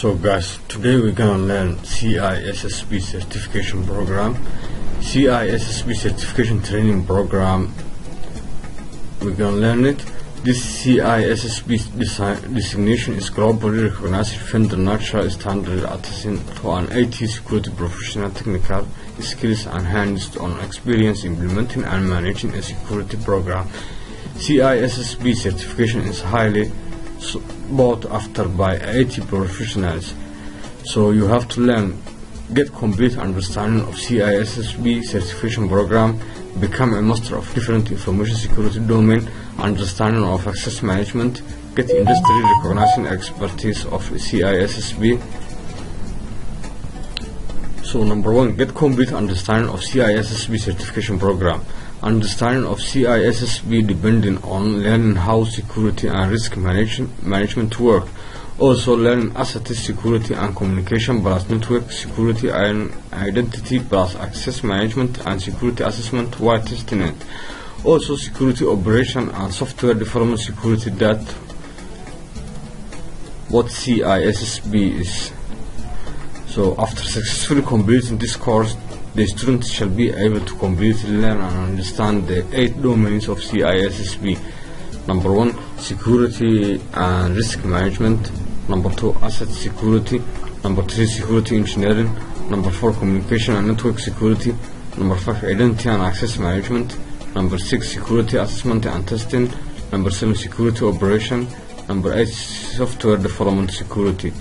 So guys, today we're gonna learn CISSP certification program. CISSP certification training program, we're gonna learn it. This CISSP designation is globally recognized vendor natural standard attesting to an IT security professional technical skills and hands-on experience implementing and managing a security program. CISSP certification is highly sought after by IT professionals, so you have to learn, get complete understanding of CISSP certification program, become a master of different information security domain, understanding of access management, get industry recognizing expertise of CISSP. So number one, get complete understanding of CISSP certification program. Understanding of CISSP depending on learning how security and risk management work. Also learn asset security and communication plus network security and identity plus access management and security assessment while testing it. Also security operation and software development security, that what CISSP is. So after successfully completing this course, the student shall be able to completely learn and understand the 8 domains of CISSP. Number 1, security and risk management. Number 2, asset security. Number 3, security engineering. Number 4, communication and network security. Number 5, identity and access management. Number 6, security assessment and testing. Number 7, security operation. Number 8, software development security.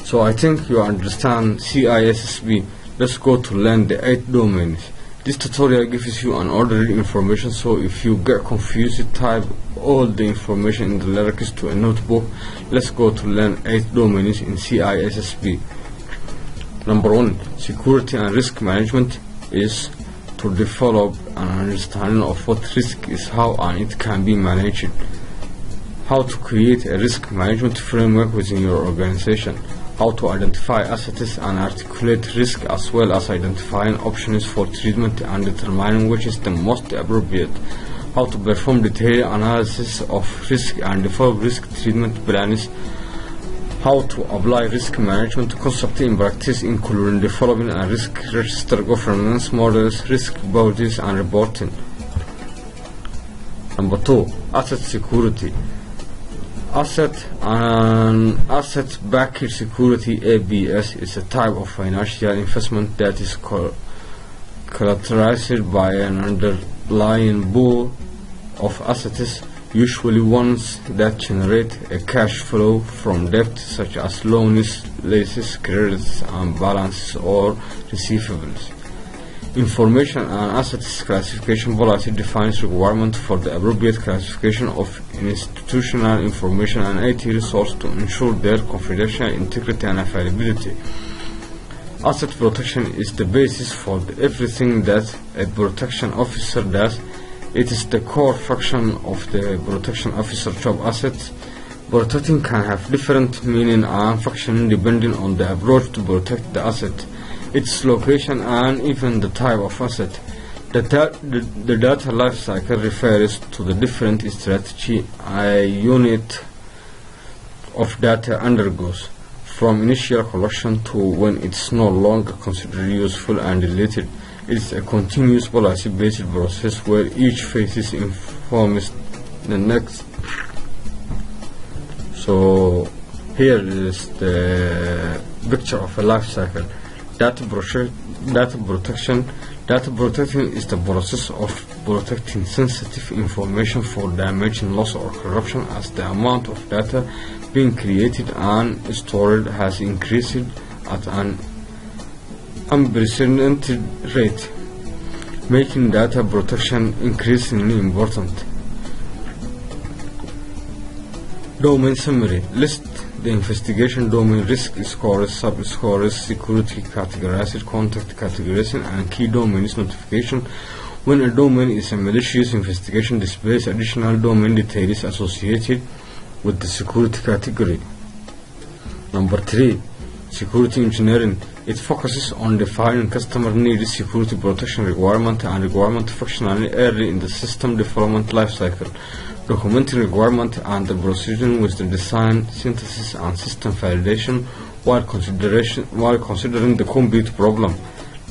So I think you understand CISSP. Let's go to learn the 8 domains. This tutorial gives you an orderly information, so if you get confused, type all the information in the lyrics to a notebook. Let's go to learn 8 domains in CISSP. Number 1, security and risk management is to develop an understanding of what risk is, how and it can be managed. How to create a risk management framework within your organization. How to identify assets and articulate risk, as well as identifying options for treatment and determining which is the most appropriate. How to perform detailed analysis of risk and develop risk treatment plans. How to apply risk management concept in practice, including developing a risk register, governance models, risk bodies, and reporting. Number 2, asset security. Asset-backed security, ABS, is a type of financial investment that is collateralized by an underlying pool of assets, usually ones that generate a cash flow from debt such as loans, leases, credits, and balances or receivables. Information and assets classification policy defines requirements for the appropriate classification of institutional information and IT resources to ensure their confidential integrity and availability. Asset protection is the basis for everything that a protection officer does. It is the core function of the protection officer job. Assets protecting can have different meaning and functioning depending on the approach to protect the asset, its location, and even the type of asset. The data lifecycle refers to the different strategy a unit of data undergoes, from initial collection to when it's no longer considered useful and deleted. It is a continuous policy-based process where each phase informs the next. So here is the picture of a lifecycle. Data protection is the process of protecting sensitive information for damage, loss, or corruption as the amount of data being created and stored has increased at an unprecedented rate, making data protection increasingly important. Domain summary. List the investigation domain, risk scores, sub-scores, security categorized, contact categorization, and key domains notification. When a domain is a malicious investigation, displays additional domain details associated with the security category. Number 3, security engineering. It focuses on defining customer needs, security protection requirement, and requirement functionality early in the system development lifecycle. Documenting requirement and the proceeding with the design, synthesis, and system validation while considering the complete problem.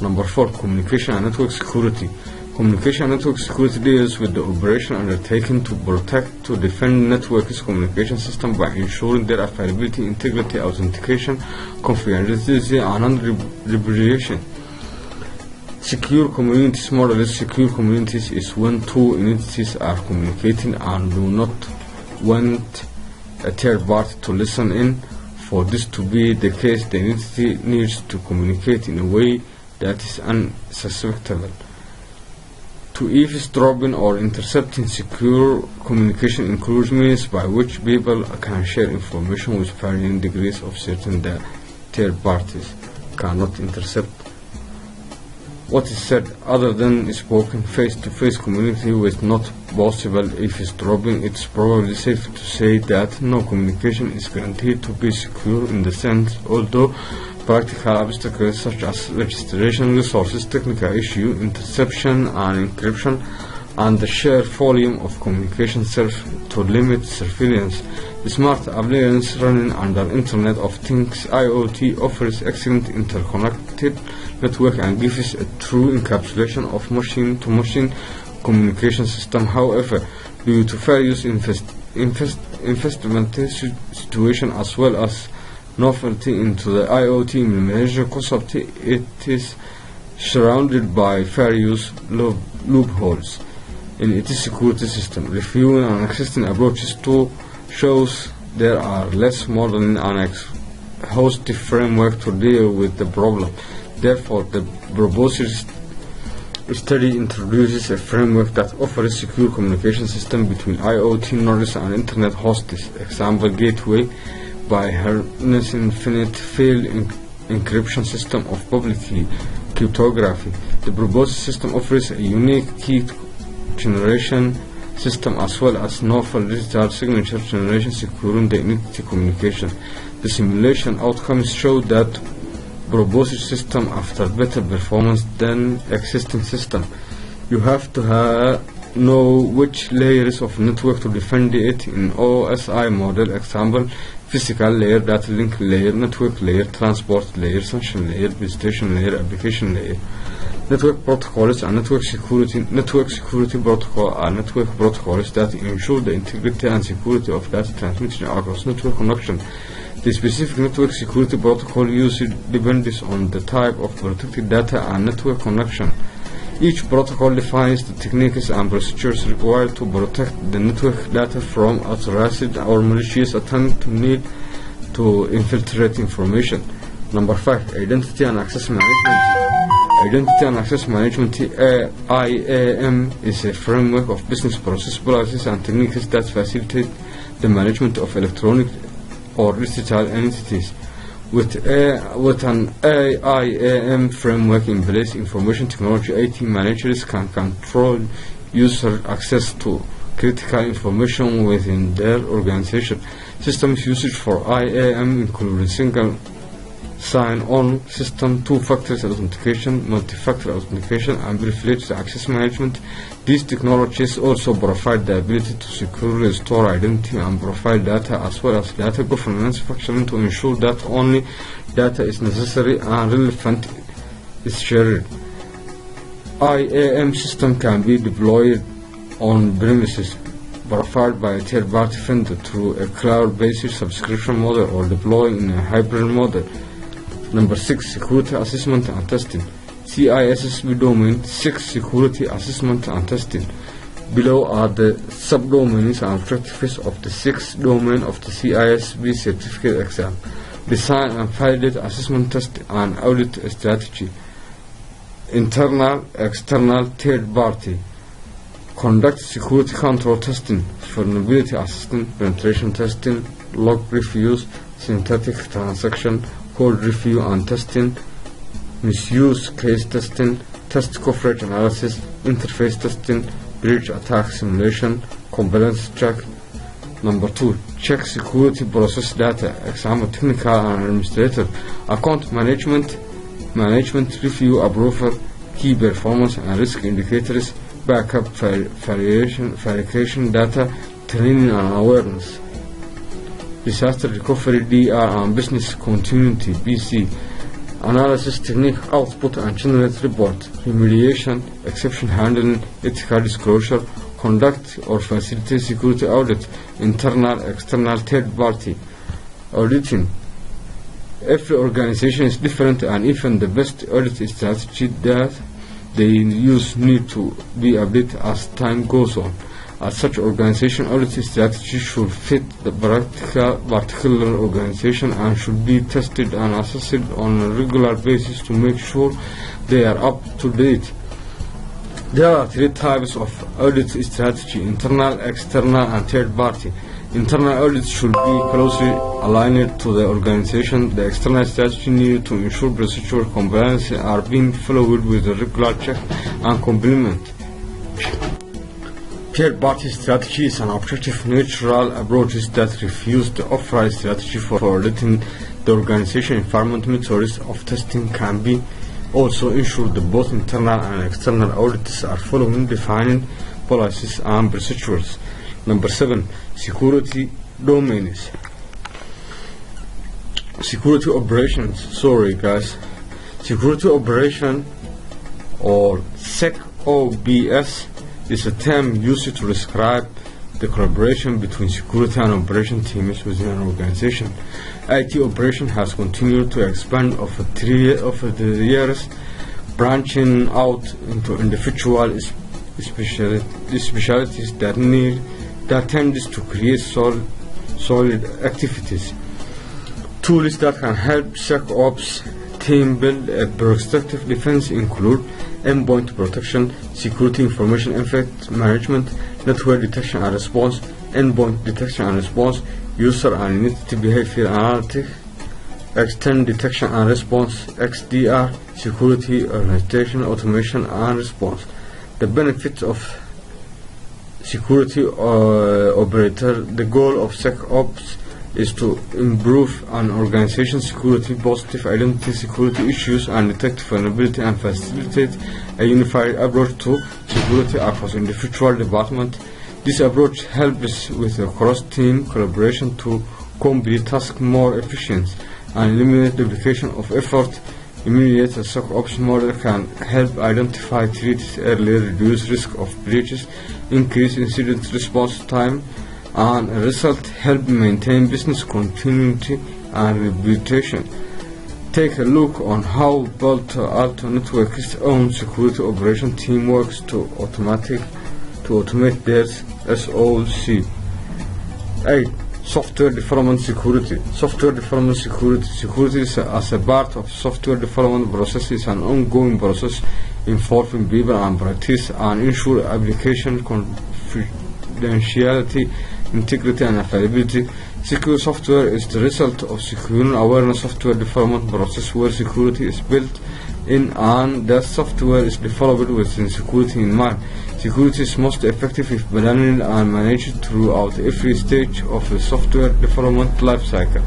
Number 4, communication and network security. Communication and network security deals with the operation undertaken to protect, to defend network's communication system by ensuring their availability, integrity, authentication, confidentiality, and non-repudiation. Secure communities model is secure communities is when two entities are communicating and do not want a third party to listen in. For this to be the case, the entity needs to communicate in a way that is unsuspectable. To eavesdropping or intercepting secure communication includes means by which people can share information with varying degrees of certainty that third parties cannot intercept what is said other than spoken. Face-to-face community with not possible eavesdropping. It's probably safe to say that no communication is guaranteed to be secure in the sense, although practical obstacles such as registration, resources, technical issue, interception and encryption, and the sheer volume of communication serve to limit surveillance. The smart appliance running under Internet of Things (IoT) offers excellent interconnected network and gives a true encapsulation of machine-to-machine communication system. However, due to various investment situation as well as novelty into the IoT implementation concept, it is surrounded by various loopholes in its security system. Reviewing and existing approaches to shows there are less modern and exhaustive framework to deal with the problem. Therefore, the proposed study introduces a framework that offers secure communication system between IoT nodes and Internet hosts. Example, gateway by harnessing infinite field encryption system of public key cryptography. The proposed system offers a unique key generation system as well as novel digital signature generation securing the entity communication. The simulation outcomes show that proposed system after better performance than existing system. You have to know which layers of network to defend it in OSI model. Example, physical layer, data link layer, network layer, transport layer, function layer, visitation layer, application layer. Network protocols and network security protocol are network protocols that ensure the integrity and security of data transmission across network connection. The specific network security protocol used depends on the type of protected data and network connection. Each protocol defines the techniques and procedures required to protect the network data from authorized or malicious attempt to infiltrate information. Number 5, identity and access management. Identity and access management (IAM) is a framework of business process policies and techniques that facilitate the management of electronic or digital entities. With an IAM framework in place, information technology IT managers can control user access to critical information within their organization. Systems used for IAM include single sign-on system, two-factor authentication, multi-factor authentication, and privileged access management. These technologies also provide the ability to securely store identity and profile data as well as data governance function to ensure that only data is necessary and relevant is shared. IAM system can be deployed on premises, provided by a third-party vendor through a cloud-based subscription model or deployed in a hybrid model. Number 6, security assessment and testing. CISSP domain 6, security assessment and testing. Below are the subdomains and objectives of the 6th domain of the CISSP certificate exam. Design and validate assessment test and audit strategy. Internal, external, third party. Conduct security control testing, vulnerability assessment, penetration testing, log reviews, synthetic transaction, code review and testing, misuse case testing, test coverage analysis, interface testing, breach attack simulation, compliance check. Number 2, check security process data. Example, technical and administrative, account management review, approval, key performance and risk indicators, backup, verification data, training and awareness. disaster recovery (DR), and business continuity (BC), analysis technique, output and generate report, remediation, exception handling, ethical disclosure, conduct or facilitate security audit, internal, external, third party auditing. Every organization is different, and even the best audit strategy that they use need to be updated as time goes on. As such, organization audit strategy should fit the particular organization and should be tested and assessed on a regular basis to make sure they are up to date. There are three types of audit strategy: internal, external, and third party. Internal audits should be closely aligned to the organization. The external strategy needed to ensure procedural compliance are being followed with a regular check and complement. Third-party strategy is an objective, neutral approach that refuses the authorized strategy for auditing the organization environment. Methods of testing can be also ensure that both internal and external audits are following defined policies and procedures. Number 7, security domains. Security operations. Security operation, or SecOps, is a term used to describe the collaboration between security and operation teams within an organization. IT operation has continued to expand over the years, branching out into individual specialties that tends to create solid activities. Tools that can help SecOps team build a proactive defense include endpoint protection, security information effect management, network detection and response, endpoint detection and response, user and entity behavior analytics, external detection and response (XDR), security organization, automation and response. The benefits of security operator. The goal of SecOps is to improve an organization's security, positive identity security issues, and detect vulnerability and facilitate a unified approach to security across individual departments. This approach helps with the cross-team collaboration to complete tasks more efficiently and eliminate duplication of effort. Immediate SecOps model can help identify threats earlier, reduce risk of breaches, increase incident response time, and as a result help maintain business continuity and reputation. Take a look on how Palo Alto Networks' own security operation team works to automate their SOC. 8. Software development security. Software development security. Security as a part of software development process is an ongoing process involving people and practice and ensure application confidentiality, integrity, and availability. Secure software is the result of secure awareness software development process where security is built in and that software is developed with security in mind. Security is most effective if planned and managed throughout every stage of the software development lifecycle,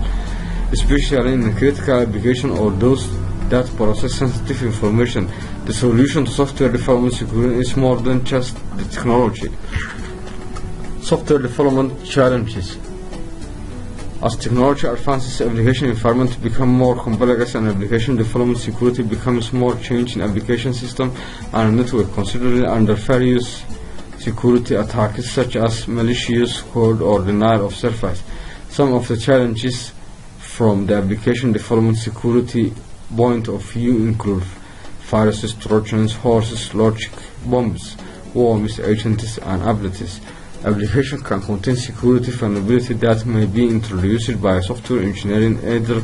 especially in critical applications or those that process sensitive information. The solution to software development security is more than just the technology. Software development challenges. As technology advances, application environments become more complex and application development security becomes more challenging. Application system and network considerably under various security attacks such as malicious code or denial of service. Some of the challenges from the application development security point of view include viruses, trojans, horses, logic bombs, worms, agents, and abilities. Application can contain security vulnerability that may be introduced by software engineering either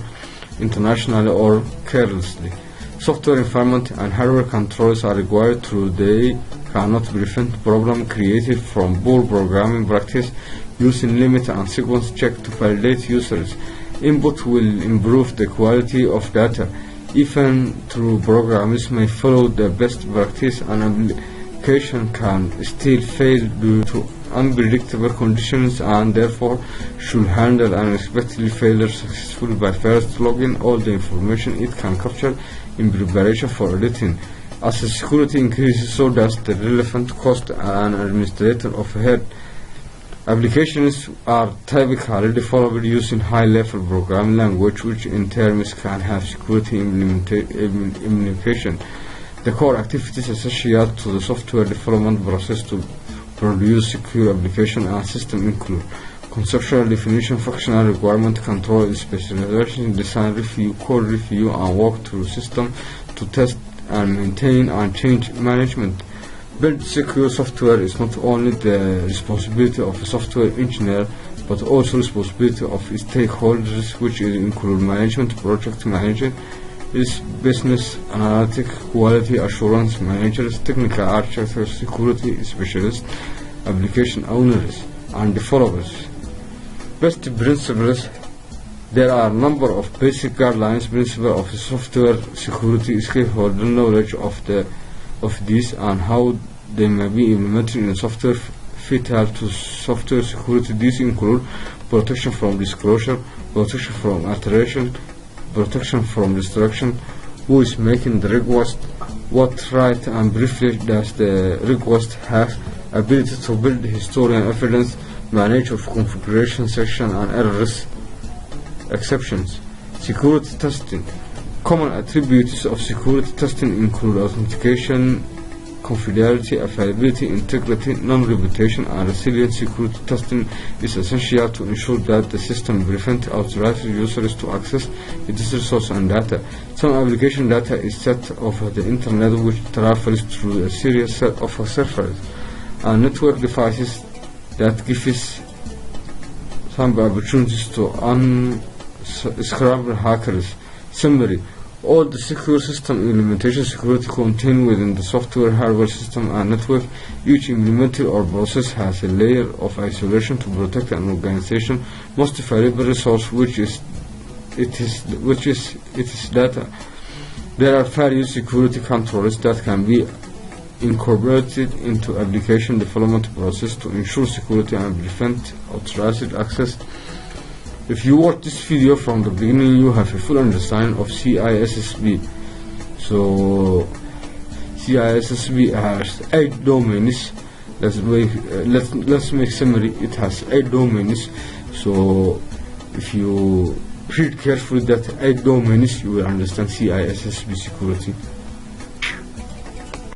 intentionally or carelessly. Software environment and hardware controls are required through they cannot prevent problem created from poor programming practice. Using limit and sequence check to validate users' input will improve the quality of data. Even though programs may follow the best practice, an application can still fail due to unpredictable conditions and therefore should handle unexpected failure successfully by first logging all the information it can capture in preparation for auditing. As the security increases, so does the relevant cost and administrative overhead. Applications are typically developed using high-level programming language, which in terms can have security implication. The core activities associated to the software development process to produce secure application and system include conceptual definition, functional requirement, control, specification, design review, code review, and walkthrough system to test and maintain and change management. Build secure software is not only the responsibility of a software engineer, but also responsibility of stakeholders, which include management, project manager, business analytic, quality assurance managers, technical architects, security specialists, application owners, and developers. Best principles. There are a number of basic guidelines, principles of software security, stakeholder knowledge of these and how they may be implemented in software. Vital to software security, these include protection from disclosure, protection from alteration, protection from destruction, who is making the request, what right and privilege does the request have, ability to build historical evidence, manage of configuration section and errors, exceptions. Security testing. Common attributes of security testing include authentication, confidentiality, availability, integrity, non-reputation, and resilience. Security testing is essential to ensure that the system prevents authorized users to access its resources and data. Some application data is set over the internet, which travels through a series of servers and network devices that gives some opportunities to unscrupulous hackers. Summary. All the secure system implementation security contained within the software, hardware system, and network. Each implemented or process has a layer of isolation to protect an organization most valuable resource, which is its data. There are various security controls that can be incorporated into application development process to ensure security and prevent unauthorized access. If you watch this video from the beginning, you have a full understanding of CISSP. So CISSP has 8 domains. Let's make summary. It has 8 domains. So if you read carefully that 8 domains, you will understand CISSP security.